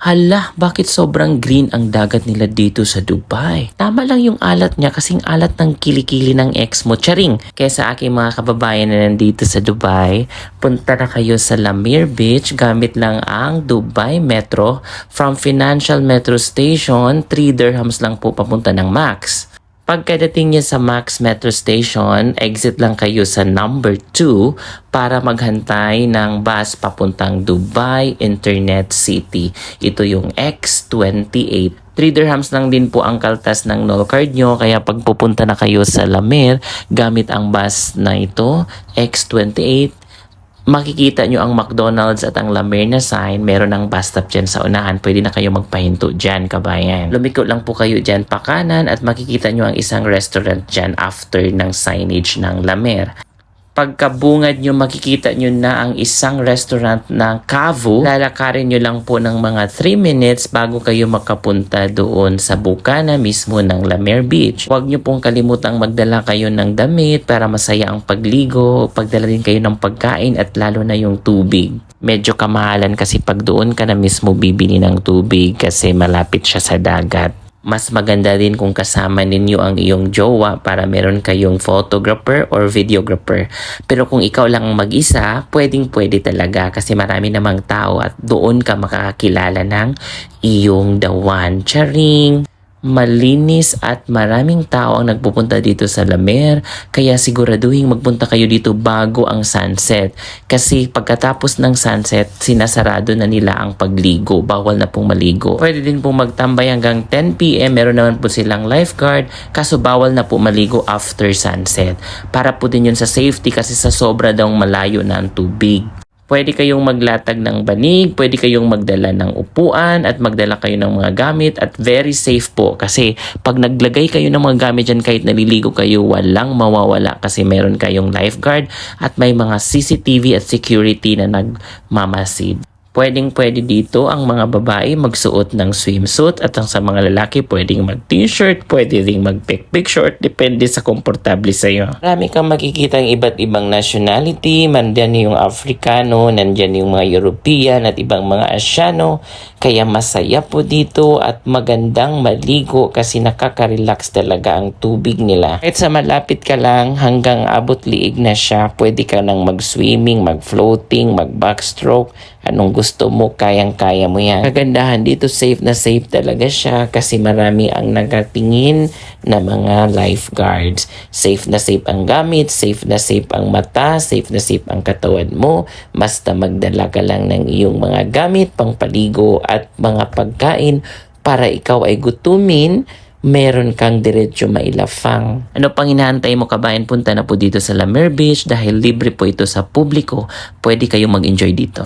Hala, bakit sobrang green ang dagat nila dito sa Dubai? Tama lang yung alat niya kasing alat ng kilikili ng ex mo, charing. Kaya sa aking mga kababayan na nandito sa Dubai, punta na kayo sa Lamir Beach gamit lang ang Dubai Metro. From Financial Metro Station, 3 dirhams lang po papunta ng Max. Pagkadating niya sa Max Metro Station, exit lang kayo sa number 2 para maghantay ng bus papuntang Dubai Internet City. Ito yung X28. 3 dirhams lang din po ang kaltas ng Nol card nyo, kaya pag pupunta na kayo sa Lamir, gamit ang bus na ito, X28, makikita nyo ang McDonald's at ang Lamir na sign. Meron ng bus stop dyan sa unahan. Pwede na kayo magpahinto dyan, kabayan. Lumiko lang po kayo dyan pa kanan at makikita nyo ang isang restaurant dyan after ng signage ng Lamir. Pagkabungad nyo, makikita nyo na ang isang restaurant ng Cavu. Lalakarin nyo lang po ng mga 3 minutes bago kayo makapunta doon sa bukana mismo ng Lamir Beach. Huwag nyo pong kalimutang magdala kayo ng damit para masaya ang pagligo. Pagdala din kayo ng pagkain at lalo na yung tubig. Medyo kamahalan kasi pag doon ka na mismo bibili ng tubig kasi malapit siya sa dagat. Mas maganda din kung kasama ninyo ang iyong jowa para meron kayong photographer or videographer. Pero kung ikaw lang mag-isa, pwedeng-pwede talaga kasi marami namang tao at doon ka makakakilala ng iyong the one. Charing! Malinis at maraming tao ang nagpupunta dito sa Lamir, kaya siguraduhin magpunta kayo dito bago ang sunset. Kasi pagkatapos ng sunset, sinasarado na nila ang pagligo. Bawal na pong maligo. Pwede din pong magtambay hanggang 10 PM. Meron naman po silang lifeguard, kaso bawal na po maligo after sunset. Para po din yun sa safety kasi sa sobra daw malayo na ang tubig. Pwede kayong maglatag ng banig, pwede kayong magdala ng upuan at magdala kayo ng mga gamit at very safe po kasi pag naglagay kayo ng mga gamit dyan kahit naliligo kayo, walang mawawala kasi meron kayong lifeguard at may mga CCTV at security na nagmamasid. Pwedeng-pwede dito ang mga babae magsuot ng swimsuit at ang sa mga lalaki pwedeng mag-t-shirt, pwede ring mag-pek-pek short, depende sa komportable sa'yo. Marami kang makikita ang iba't ibang nationality, nandyan yung Afrikano, nandyan yung mga European at ibang mga Asyano, kaya masaya po dito at magandang maligo kasi nakaka-relax talaga ang tubig nila. Kahit sa malapit ka lang hanggang abot liig na siya, pwede ka nang mag-swimming, mag-floating, mag-backstroke, anong gusto mo, kayang-kaya mo yan. Kagandahan dito, safe na safe talaga siya kasi marami ang nagatingin na mga lifeguards. Safe na safe ang gamit, safe na safe ang mata, safe na safe ang katawan mo. Basta magdala ka lang ng iyong mga gamit, pangpaligo at mga pagkain para ikaw ay gutumin, meron kang diretsyo mailafang. Ano pang inaantay mo, kabayan? Punta na po dito sa Lamir Beach dahil libre po ito sa publiko. Pwede kayong mag-enjoy dito.